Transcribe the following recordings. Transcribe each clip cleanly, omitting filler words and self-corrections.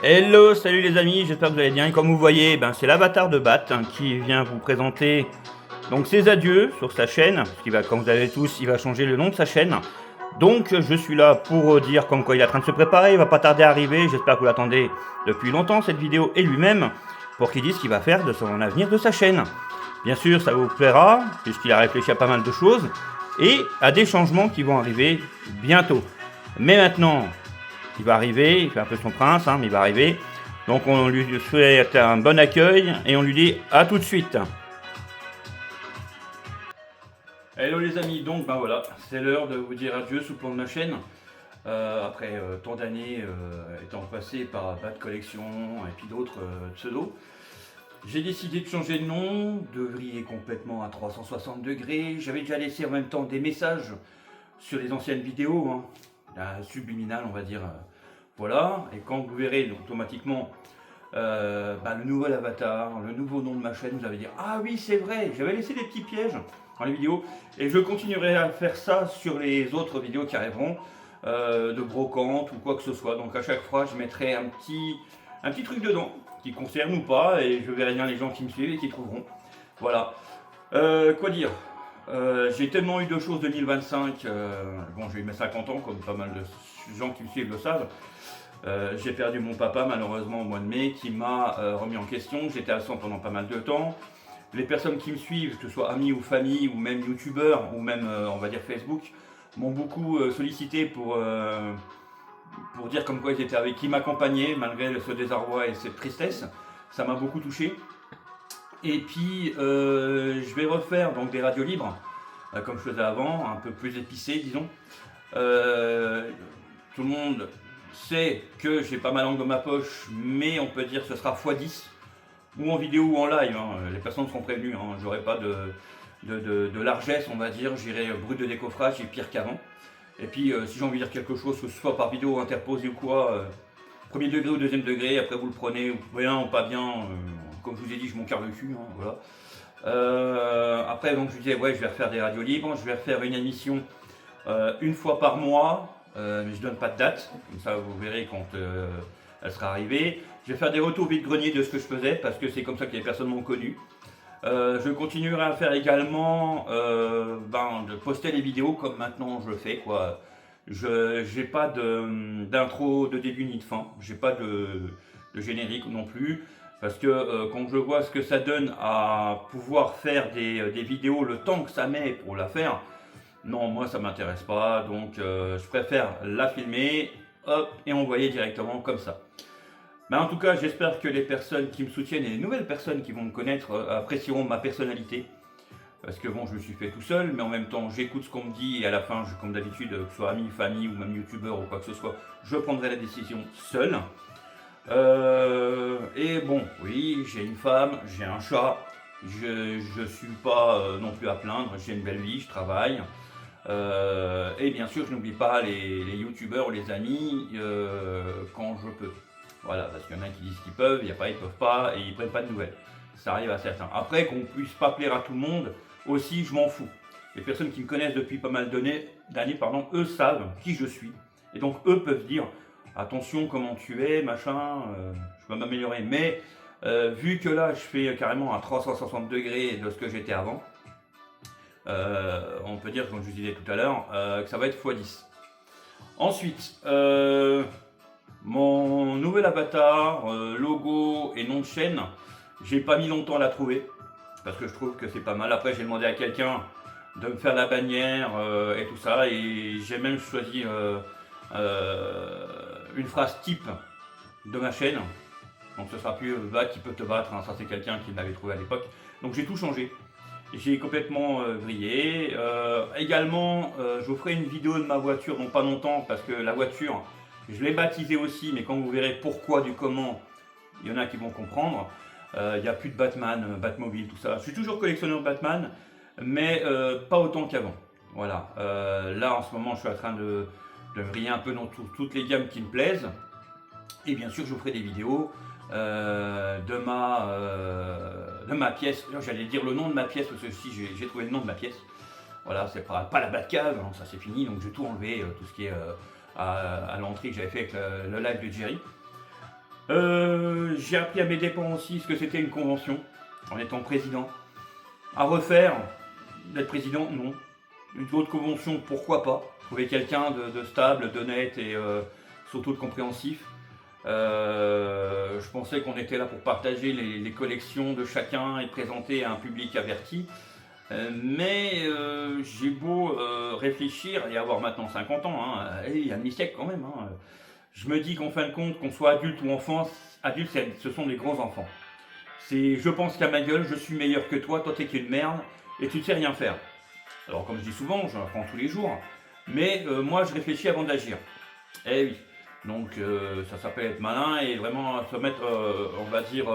Hello, salut les amis, j'espère que vous allez bien. Et comme vous voyez, c'est l'avatar de Bat qui vient vous présenter donc ses adieux sur sa chaîne. Parce qu'il va, comme vous savez tous, il va changer le nom de sa chaîne. Donc je suis là pour dire comme quoi il est en train de se préparer, il va pas tarder à arriver. J'espère que vous l'attendez depuis longtemps cette vidéo et lui-même pour qu'il dise ce qu'il va faire de son avenir de sa chaîne. Bien sûr, ça vous plaira puisqu'il a réfléchi à pas mal de choses et à des changements qui vont arriver bientôt. Mais maintenant, il va arriver, il fait un peu son prince, mais il va arriver. Donc on lui souhaite un bon accueil et on lui dit à tout de suite. Hello les amis, donc voilà, c'est l'heure de vous dire adieu sous le plan de ma chaîne. Après tant d'années étant passé par Bat Collection et puis d'autres pseudos, j'ai décidé de changer de nom, de vriller complètement à 360 degrés. J'avais déjà laissé en même temps des messages sur les anciennes vidéos, subliminal on va dire. Voilà, et quand vous verrez automatiquement le nouvel avatar, le nouveau nom de ma chaîne, vous allez dire ah oui c'est vrai, j'avais laissé des petits pièges dans les vidéos et je continuerai à faire ça sur les autres vidéos qui arriveront de brocante ou quoi que ce soit. Donc à chaque fois je mettrai un petit truc dedans qui concerne ou pas et je verrai bien les gens qui me suivent et qui trouveront. Voilà. Quoi dire, j'ai tellement eu de choses 2025, bon j'ai eu mes 50 ans comme pas mal de gens qui me suivent le savent. J'ai perdu mon papa malheureusement au mois de mai qui m'a remis en question. J'étais absent pendant pas mal de temps. Les personnes qui me suivent, que ce soit amis ou famille ou même youtubeurs ou même on va dire Facebook, m'ont beaucoup sollicité pour dire comme quoi ils étaient avec qui m'accompagnaient malgré ce désarroi et cette tristesse. Ça m'a beaucoup touché. Et puis je vais refaire donc des radios libres comme je faisais avant, un peu plus épicé disons. Tout le monde sait que j'ai pas ma langue dans ma poche, mais on peut dire que ce sera x10, ou en vidéo ou en live, les personnes seront prévenues, j'aurai pas de largesse on va dire, j'irai brut de décoffrage et pire qu'avant. Et puis si j'ai envie de dire quelque chose, que ce soit par vidéo interposée ou quoi, premier degré ou deuxième degré, après vous le prenez bien ou pas bien, comme je vous ai dit je m'en carre le cul, voilà. Après donc je disais ouais je vais refaire des radios libres, je vais refaire une émission une fois par mois. Mais je donne pas de date, comme ça vous verrez quand elle sera arrivée. Je vais faire des retours vide-grenier de ce que je faisais, parce que c'est comme ça que les personnes m'ont connu. Je continuerai à faire également, de poster les vidéos comme maintenant je le fais, quoi. Je n'ai pas d'intro de début ni de fin, j'ai pas de générique non plus, parce que quand je vois ce que ça donne à pouvoir faire des vidéos, le temps que ça met pour la faire, non, moi ça m'intéresse pas, donc je préfère la filmer, hop, et envoyer directement comme ça. En tout cas, j'espère que les personnes qui me soutiennent et les nouvelles personnes qui vont me connaître apprécieront ma personnalité. Parce que bon, je me suis fait tout seul, mais en même temps, j'écoute ce qu'on me dit et à la fin, comme d'habitude, que ce soit amis, famille ou même youtubeur ou quoi que ce soit, je prendrai la décision seul. Et bon, oui, j'ai une femme, j'ai un chat, je suis pas non plus à plaindre, j'ai une belle vie, je travaille. Et bien sûr, je n'oublie pas les youtubeurs ou les amis quand je peux. Voilà, parce qu'il y en a qui disent qu'ils peuvent, il y a pas, ils peuvent pas et ils prennent pas de nouvelles. Ça arrive à certains. Après, qu'on puisse pas plaire à tout le monde, aussi, je m'en fous. Les personnes qui me connaissent depuis pas mal d'années, eux savent qui je suis. Et donc, eux peuvent dire attention, comment tu es, machin, je peux m'améliorer. Mais vu que là, je fais carrément un 360 degrés de ce que j'étais avant, on peut dire, comme je vous disais tout à l'heure, que ça va être x10. Ensuite, mon nouvel avatar, logo et nom de chaîne, j'ai pas mis longtemps à la trouver, parce que je trouve que c'est pas mal. Après j'ai demandé à quelqu'un de me faire la bannière et tout ça, et j'ai même choisi une phrase type de ma chaîne. Donc ce sera plus va qui peut te battre, ça c'est quelqu'un qui m'avait trouvé à l'époque. Donc j'ai tout changé. J'ai complètement vrillé. Également, je vous ferai une vidéo de ma voiture dans pas longtemps parce que la voiture, je l'ai baptisée aussi, mais quand vous verrez pourquoi, du comment, il y en a qui vont comprendre. Il n'y a plus de Batman, Batmobile, tout ça. Je suis toujours collectionneur de Batman, mais pas autant qu'avant. Voilà. Là, en ce moment, je suis en train de vriller un peu dans toutes les gammes qui me plaisent. Et bien sûr, je vous ferai des vidéos de ma pièce. J'allais dire le nom de ma pièce parce que si j'ai trouvé le nom de ma pièce. Voilà, c'est pas la Batcave, ça c'est fini, donc j'ai tout enlevé, tout ce qui est à l'entrée que j'avais fait avec le live de Jerry. J'ai appris à mes dépens aussi ce que c'était une convention, en étant président. À refaire, d'être président, non. Une autre convention, pourquoi pas. Trouver quelqu'un de stable, d'honnête et surtout de compréhensif. Je pensais qu'on était là pour partager les collections de chacun et présenter à un public averti. Mais j'ai beau réfléchir et avoir maintenant 50 ans, hein, et il y a un demi-siècle quand même. Hein, je me dis qu'en fin de compte, qu'on soit adulte ou enfant, adulte, ce sont des grands enfants. C'est je pense qu'à ma gueule, je suis meilleur que toi t'es qu'une merde et tu ne sais rien faire. Alors comme je dis souvent, j'en apprends tous les jours, mais moi je réfléchis avant d'agir. Eh oui, donc ça s'appelle être malin et vraiment se mettre, on va dire,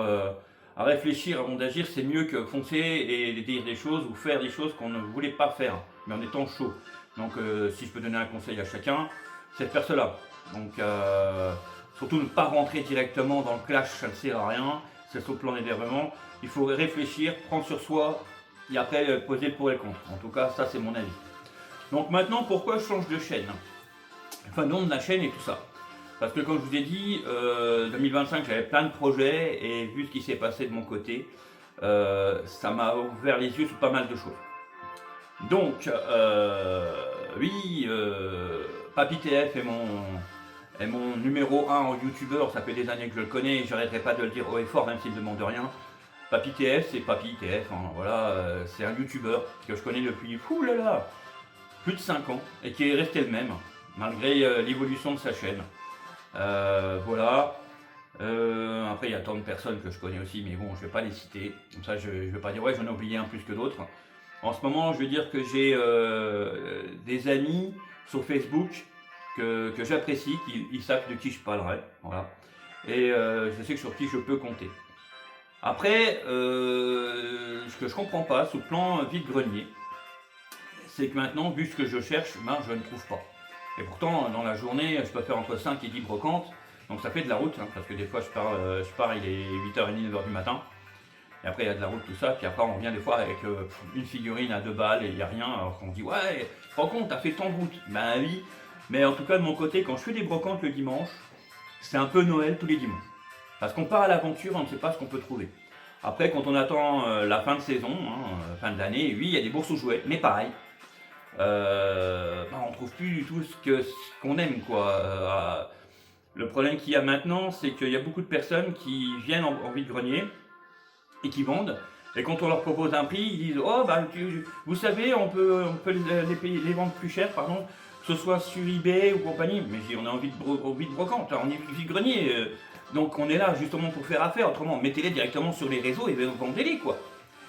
à réfléchir avant d'agir, c'est mieux que foncer et dire des choses ou faire des choses qu'on ne voulait pas faire, mais en étant chaud. Donc si je peux donner un conseil à chacun, c'est de faire cela. Donc surtout ne pas rentrer directement dans le clash, ça ne sert à rien, c'est sur le plan d'énervement. Il faut réfléchir, prendre sur soi et après poser le pour et le contre. En tout cas, ça c'est mon avis. Donc maintenant, pourquoi je change de chaîne? Enfin, nom de la chaîne et tout ça. Parce que comme je vous ai dit, 2025 j'avais plein de projets et vu ce qui s'est passé de mon côté, ça m'a ouvert les yeux sur pas mal de choses. Donc, oui, Papy TF est mon numéro 1 en youtubeur, ça fait des années que je le connais et j'arrêterai pas de le dire haut et fort même s'il ne demande rien. Papy TF, c'est Papy TF, hein, voilà, c'est un youtubeur que je connais depuis plus de 5 ans et qui est resté le même malgré l'évolution de sa chaîne. Voilà. Après, il y a tant de personnes que je connais aussi, mais bon, je vais pas les citer. Comme ça, je vais pas dire ouais, j'en ai oublié un plus que d'autres. En ce moment, je veux dire que j'ai des amis sur Facebook que j'apprécie, qui savent de qui je parlerai. Voilà. Et je sais que sur qui je peux compter. Après, ce que je comprends pas, sous le plan vide-grenier, c'est que maintenant, vu ce que je cherche, ben, je ne trouve pas. Et pourtant, dans la journée, je peux faire entre 5 et 10 brocantes, donc ça fait de la route, hein, parce que des fois, je pars, il est 8h30, 9h du matin, et après, il y a de la route, tout ça, puis après, on revient des fois avec une figurine à 2 balles, et il n'y a rien, alors qu'on dit, ouais, tu te rends compte, t'as fait tant de route. Ben oui, mais en tout cas, de mon côté, quand je fais des brocantes le dimanche, c'est un peu Noël tous les dimanches. Parce qu'on part à l'aventure, on ne sait pas ce qu'on peut trouver. Après, quand on attend la fin de saison, hein, fin de l'année, oui, il y a des bourses aux jouets, mais pareil. On trouve plus du tout ce qu'on aime, quoi. Le problème qu'il y a maintenant, c'est qu'il y a beaucoup de personnes qui viennent en vide-grenier et qui vendent. Et quand on leur propose un prix, ils disent oh bah vous savez, on peut les vendre plus cher, pardon, que ce soit sur eBay ou compagnie. Mais je dis on est en vide-brocante, on est vide-grenier. Donc on est là justement pour faire affaire. Autrement, mettez-les directement sur les réseaux et vendez-les, quoi.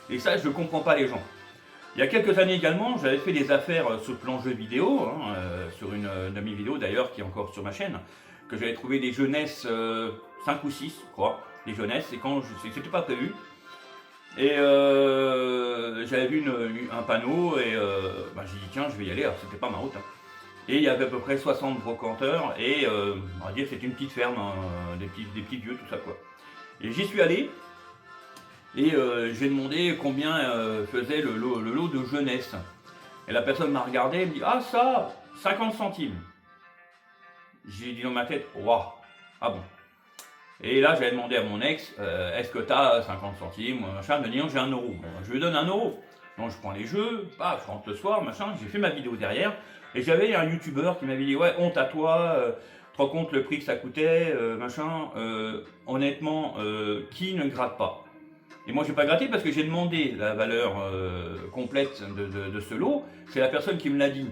Et ça, je ne comprends pas les gens. Il y a quelques années également, j'avais fait des affaires sur le plan jeux vidéo, hein, sur une de mes vidéos d'ailleurs qui est encore sur ma chaîne, que j'avais trouvé des jeunesses 5 ou 6, je crois, des jeunesses, et quand c'était pas prévu. Et j'avais vu un panneau et j'ai dit tiens, je vais y aller, alors c'était pas ma route. Hein. Et il y avait à peu près 60 brocanteurs et on va dire que c'était une petite ferme, hein, des petits vieux, tout ça quoi. Et j'y suis allé. Et j'ai demandé combien faisait le lot de jeunesse. Et la personne m'a regardé et me dit ah ça, 50 centimes. J'ai dit dans ma tête, waouh, ah bon. Et là j'avais demandé à mon ex, est-ce que t'as 50 centimes, machin, elle me dit non j'ai 1 euro. Bon, je lui donne 1 euro. Donc je prends les jeux, je rentre le soir, machin, j'ai fait ma vidéo derrière. Et j'avais un youtubeur qui m'avait dit ouais honte à toi, tu te rends compte le prix que ça coûtait, machin, honnêtement, qui ne gratte pas? Et moi, je n'ai pas gratté parce que j'ai demandé la valeur complète de ce lot. C'est la personne qui me l'a dit.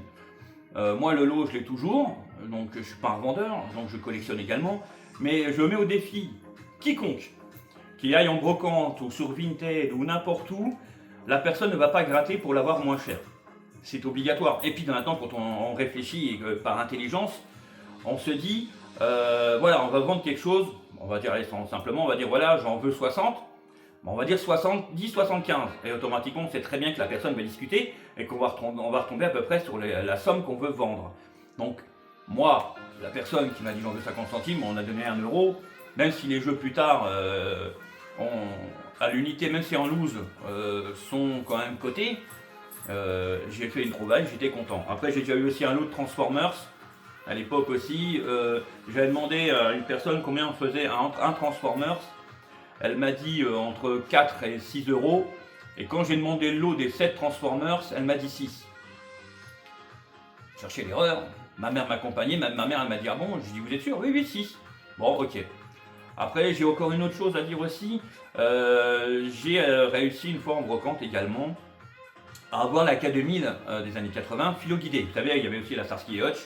Moi, le lot, je l'ai toujours. Donc, je ne suis pas un vendeur. Donc, je collectionne également. Mais je mets au défi quiconque qui aille en brocante ou sur Vinted ou n'importe où, la personne ne va pas gratter pour l'avoir moins cher. C'est obligatoire. Et puis, maintenant, quand on réfléchit et par intelligence, on se dit, voilà, on va vendre quelque chose. On va dire, allez, simplement, on va dire, voilà, j'en veux 60. On va dire 70, 75. Et automatiquement, on sait très bien que la personne va discuter et qu'on va retomber à peu près sur la somme qu'on veut vendre. Donc, moi, la personne qui m'a dit j'en veux 50 centimes, on a donné 1 euro. Même si les jeux plus tard, à l'unité, même si en loose, sont quand même cotés, j'ai fait une trouvaille, j'étais content. Après, j'ai déjà eu aussi un lot de Transformers. à l'époque aussi, j'avais demandé à une personne combien on faisait un Transformers. Elle m'a dit entre 4 et 6 euros. Et quand j'ai demandé le lot des 7 Transformers, elle m'a dit 6. Chercher l'erreur. Ma mère m'accompagnait, ma mère elle m'a dit ah bon, je dis vous êtes sûr? Oui, oui, 6. Bon, ok. Après, j'ai encore une autre chose à dire aussi. J'ai réussi une fois en brocante également à avoir la K2000 des années 80 philo-guidée. Vous savez, il y avait aussi la Starsky et Hutch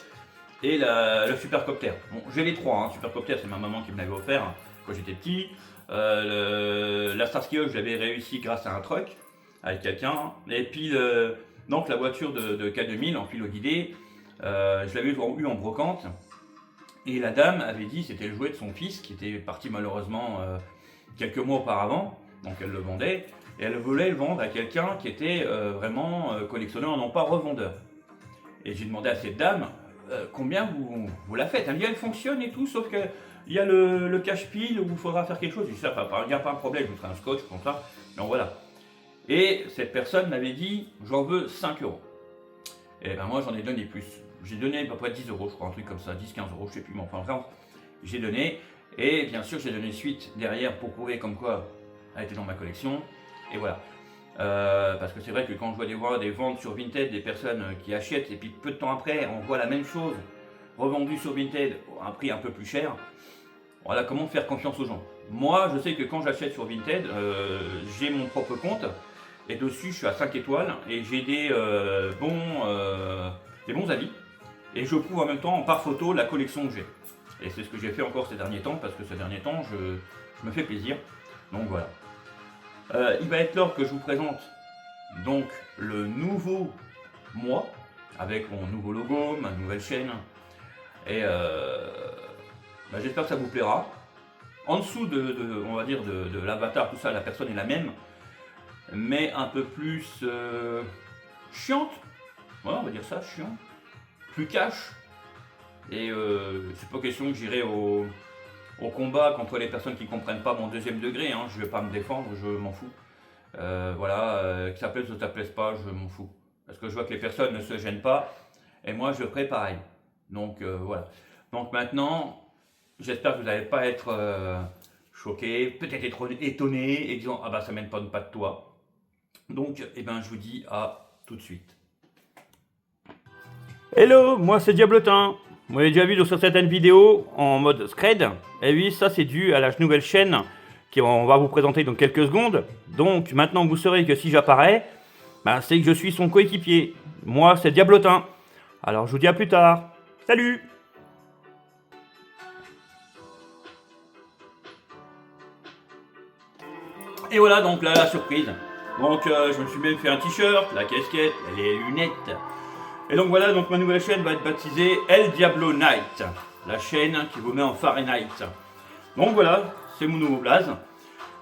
et le Supercopter. Bon, j'ai les trois. Supercopter, c'est ma maman qui me l'avait offert quand j'étais petit. La Starsky Hutch, je l'avais réussi grâce à un truck avec quelqu'un. Et puis, donc la voiture de K2000 en philo-guidée, je l'avais eu en brocante. Et la dame avait dit, c'était le jouet de son fils qui était parti malheureusement quelques mois auparavant, donc elle le vendait, et elle voulait le vendre à quelqu'un qui était vraiment collectionneur, non pas revendeur. Et j'ai demandé à cette dame, combien vous la faites? Elle me dit, elle fonctionne et tout, sauf qu'il y a le cache-pile où il faudra faire quelque chose. Je dis, ça, il n'y a pas un problème, je vous ferai un scotch comme ça, donc voilà. Et cette personne m'avait dit, j'en veux 5 euros. Et ben moi j'en ai donné plus. J'ai donné à peu près 10 euros, je crois, un truc comme ça, 10-15 euros, je sais plus, mais enfin vraiment, j'ai donné. Et bien sûr, j'ai donné suite derrière pour prouver comme quoi elle était dans ma collection. Et voilà. Parce que c'est vrai que quand je vois des ventes sur Vinted, des personnes qui achètent, et puis peu de temps après, on voit la même chose revendue sur Vinted à un prix un peu plus cher. Voilà comment faire confiance aux gens. Moi, je sais que quand j'achète sur Vinted, j'ai mon propre compte. Et dessus, je suis à 5 étoiles et j'ai des bons avis. Et je prouve en même temps par photo la collection que j'ai. Et c'est ce que j'ai fait encore ces derniers temps, parce que ces derniers temps, je me fais plaisir. Donc voilà. Il va être l'heure que je vous présente donc le nouveau moi, avec mon nouveau logo, ma nouvelle chaîne. Et j'espère que ça vous plaira. En dessous on va dire de l'avatar, tout ça, la personne est la même, mais un peu plus chiante. Ouais, on va dire ça, chiant. Plus cash. Et c'est pas question que j'irai au combat contre les personnes qui comprennent pas mon deuxième degré. Je vais pas me défendre, je m'en fous. Que ça plaise ou ça plaise pas, je m'en fous. Parce que je vois que les personnes ne se gênent pas. Et moi, je ferai pareil. Donc voilà. Donc maintenant, j'espère que vous n'allez pas être choqué, peut-être être étonné et disant ah bah ça mène pas de toi. Donc je vous dis à tout de suite. Hello, moi c'est Diablotin. Vous m'avez déjà vu sur certaines vidéos en mode scred. Et oui, ça c'est dû à la nouvelle chaîne qu'on va vous présenter dans quelques secondes. Donc maintenant vous saurez que si j'apparais, c'est que je suis son coéquipier. Moi c'est Diablotin. Alors je vous dis à plus tard. Salut! Et voilà donc là la surprise. Donc je me suis même fait un t-shirt, la casquette, les lunettes. Et donc voilà, donc ma nouvelle chaîne va être baptisée El Diablo Night, la chaîne qui vous met en Fahrenheit. Donc voilà, c'est mon nouveau blaze.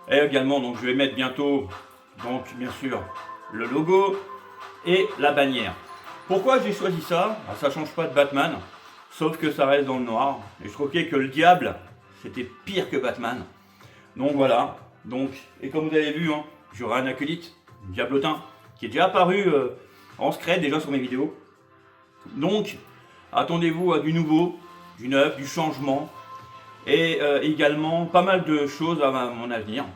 Et également, donc je vais mettre bientôt, donc bien sûr, le logo et la bannière. Pourquoi j'ai choisi ça? Ça change pas de Batman, sauf que ça reste dans le noir. Et je trouvais que le diable, c'était pire que Batman. Donc voilà, donc, et comme vous avez vu, j'aurai un acolyte, Diablotin, qui est déjà apparu en scred déjà sur mes vidéos. Donc, attendez-vous à du nouveau, du neuf, du changement et également pas mal de choses à mon avenir.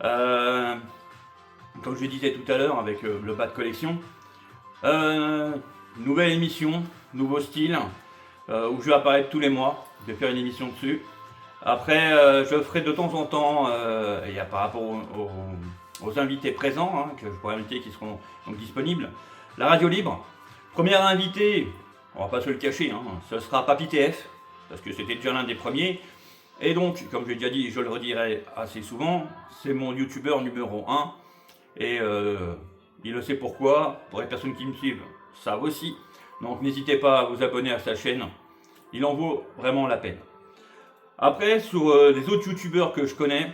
Comme je le disais tout à l'heure avec le bas de collection, nouvelle émission, nouveau style, où je vais apparaître tous les mois, je vais faire une émission dessus. Après, je ferai de temps en temps, et par rapport aux invités présents, que je pourrais inviter qui seront donc disponibles, la radio libre. Première invité, on va pas se le cacher, ce sera Papy TF, parce que c'était déjà l'un des premiers. Et donc, comme je l'ai déjà dit, je le redirai assez souvent, c'est mon youtubeur numéro 1. Et il le sait pourquoi, pour les personnes qui me suivent, ça aussi. Donc n'hésitez pas à vous abonner à sa chaîne, il en vaut vraiment la peine. Après, sur les autres youtubeurs que je connais,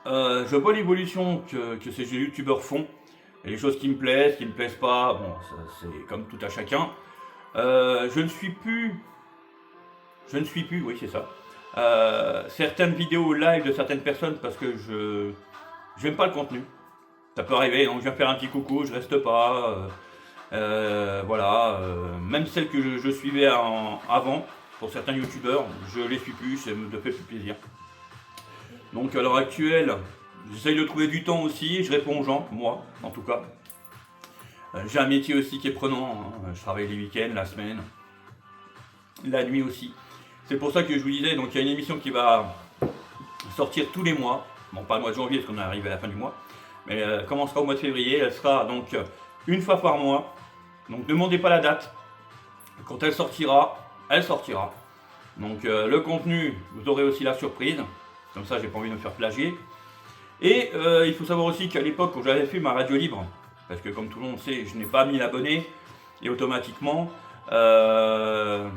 je vois l'évolution que ces youtubeurs font. Et les choses qui me plaisent pas, bon, c'est comme tout à chacun. Je ne suis plus, oui c'est ça, certaines vidéos live de certaines personnes parce que je n'aime pas le contenu. Ça peut arriver, donc je viens faire un petit coucou, je reste pas. Voilà, même celles que je suivais avant, pour certains youtubeurs, je les suis plus, ça me fait plus plaisir. Donc à l'heure actuelle, j'essaye de trouver du temps aussi, je réponds aux gens, moi en tout cas. J'ai un métier aussi qui est prenant, hein. Je travaille les week-ends, la semaine, la nuit aussi. C'est pour ça que je vous disais, donc il y a une émission qui va sortir tous les mois. Bon, pas le mois de janvier parce qu'on est arrivé à la fin du mois, mais elle commencera au mois de février. Elle sera donc une fois par mois. Donc ne demandez pas la date. Quand elle sortira, elle sortira. Donc le contenu, vous aurez aussi la surprise. Comme ça, j'ai pas envie de me faire plagier. Et il faut savoir aussi qu'à l'époque, quand j'avais fait ma radio libre, parce que comme tout le monde sait, je n'ai pas mis l'abonné, et automatiquement, je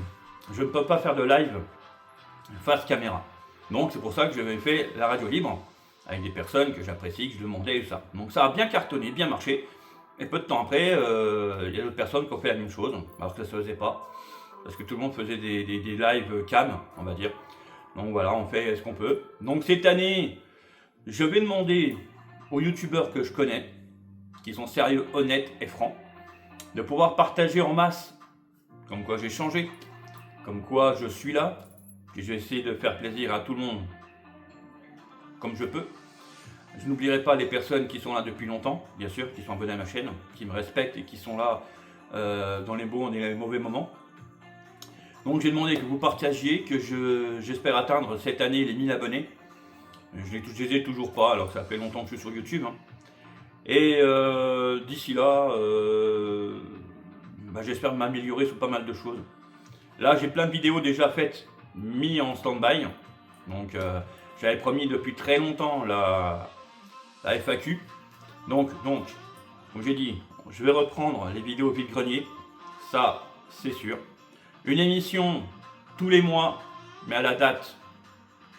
ne peux pas faire de live face caméra. Donc c'est pour ça que j'avais fait la radio libre, avec des personnes que j'apprécie, que je demandais et ça. Donc ça a bien cartonné, bien marché. Et peu de temps après, il y a d'autres personnes qui ont fait la même chose, alors que ça ne se faisait pas. Parce que tout le monde faisait des lives cam, on va dire. Donc voilà, on fait ce qu'on peut. Donc cette année, je vais demander aux youtubeurs que je connais, qui sont sérieux, honnêtes et francs, de pouvoir partager en masse, comme quoi j'ai changé, comme quoi je suis là, et je vais essayer de faire plaisir à tout le monde, comme je peux. Je n'oublierai pas les personnes qui sont là depuis longtemps, bien sûr, qui sont abonnées à ma chaîne, qui me respectent et qui sont là dans les bons et les mauvais moments. Donc j'ai demandé que vous partagiez, que j'espère atteindre cette année les 1000 abonnés. Je ne les ai toujours pas, alors ça fait longtemps que je suis sur YouTube. Hein. Et d'ici là, j'espère m'améliorer sur pas mal de choses. Là, j'ai plein de vidéos déjà faites, mis en stand-by. Donc j'avais promis depuis très longtemps la FAQ. Donc, comme j'ai dit, je vais reprendre les vidéos vide-grenier. Ça, c'est sûr. Une émission tous les mois, mais à la date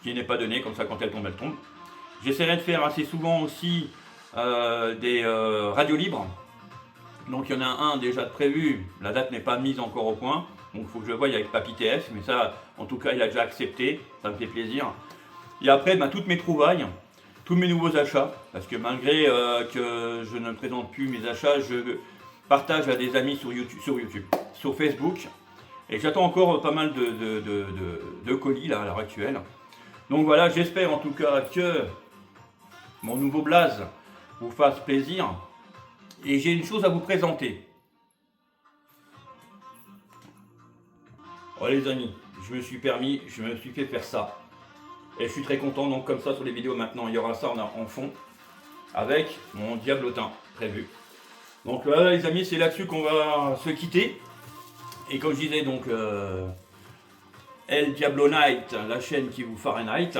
qui n'est pas donnée, comme ça quand elle tombe, elle tombe. J'essaierai de faire assez souvent aussi des radios libres. Donc il y en a un déjà de prévu, la date n'est pas mise encore au point. Donc il faut que je voie avec Papy TF, mais ça, en tout cas, il a déjà accepté, ça me fait plaisir. Et après, toutes mes trouvailles, tous mes nouveaux achats, parce que malgré que je ne présente plus mes achats, je partage à des amis sur YouTube, sur Facebook. Et j'attends encore pas mal de colis là, à l'heure actuelle. Donc voilà, j'espère en tout cas que mon nouveau blaze vous fasse plaisir. Et j'ai une chose à vous présenter. Oh les amis, je me suis fait faire ça. Et je suis très content, donc comme ça sur les vidéos maintenant, il y aura ça en fond. Avec mon diablotin prévu. Donc voilà les amis, c'est là-dessus qu'on va se quitter. Et comme je disais donc, El Diablo Night, la chaîne qui vous Fahrenheit.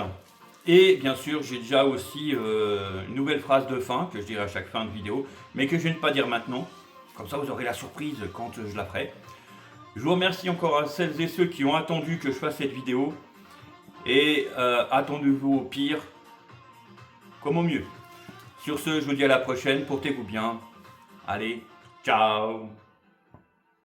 Et bien sûr, j'ai déjà aussi une nouvelle phrase de fin que je dirai à chaque fin de vidéo, mais que je ne vais pas dire maintenant. Comme ça, vous aurez la surprise quand je la ferai. Je vous remercie encore à celles et ceux qui ont attendu que je fasse cette vidéo. Et attendez-vous au pire, comme au mieux. Sur ce, je vous dis à la prochaine. Portez-vous bien. Allez, ciao!